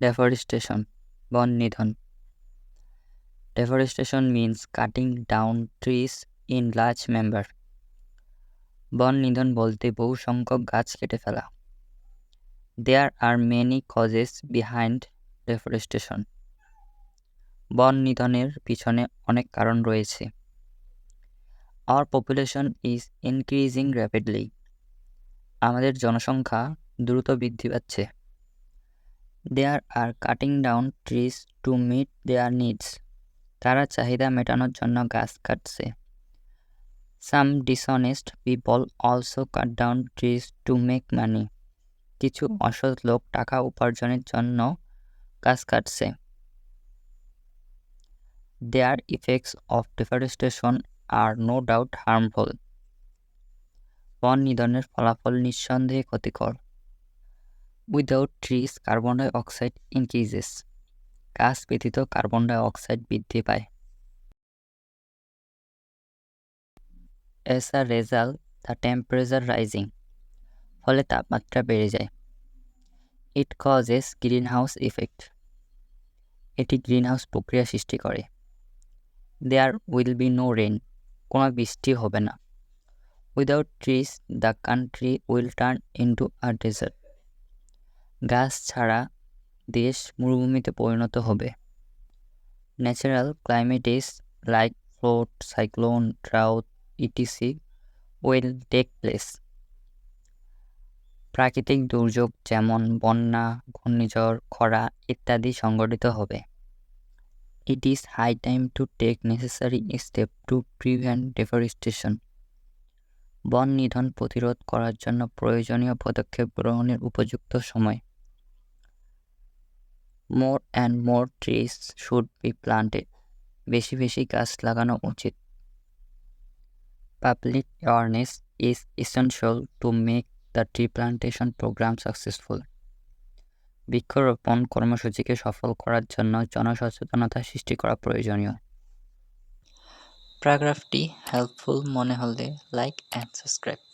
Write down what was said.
Deforestation, বন নিধন. Deforestation means cutting down trees in large number. বন নিধন বলতে বহু সংখ্যক গাছ কেটে ফেলা. There are many causes behind deforestation. বন নিধনের পিছনে অনেক কারণ রয়েছে. Our population is increasing rapidly. আমাদের জনসংখ্যা দ্রুত বৃদ্ধি পাচ্ছে. There are cutting down trees to meet their needs. তারা চাহিদা মেটানোর জন্য গাছ কাটছে. Some dishonest people also cut down trees to make money. কিছু অসৎ লোক টাকা উপার্জনের জন্য গাছ কাটছে. Their effects of deforestation are no doubt harmful. বন নিধনের ফলাফল নিঃসন্দেহে ক্ষতিকর. Without trees, carbon dioxide increases. গাছ ব্যতীত কার্বন ডাই অক্সাইড বৃদ্ধি পায়. As a result, the temperature rising. ফলে তাপমাত্রা বেড়ে যায়. It causes greenhouse effect. এটি গ্রিনহাউস প্রক্রিয়া সৃষ্টি করে. There will be no rain. কোনো বৃষ্টি হবে না. Without trees, the country will turn into a desert. গাছ ছাড়া দেশ মরুভূমিতে পরিণত হবে. Natural calamities like flood, cyclone, drought, etc. will take place. প্রাকৃতিক দুর্যোগ যেমন বন্যা, ঘূর্ণিঝড়, খরা ইত্যাদি সংঘটিত হবে. It is high time to take necessary steps to prevent deforestation. বন নিধন প্রতিরোধ করার জন্য প্রয়োজনীয় পদক্ষেপ গ্রহণের উপযুক্ত সময়. More and more trees should be planted. বেশি বেশি গাছ লাগানো উচিত. Public awareness is essential to make the tree plantation program successful. বৃক্ষরোপণ কর্মসূচিকে সফল করার জন্য জনসচেতনতা সৃষ্টি করা প্রয়োজনীয়. প্যারাগ্রাফটি হেল্পফুল মনে হলে লাইক অ্যান্ড সাবস্ক্রাইব.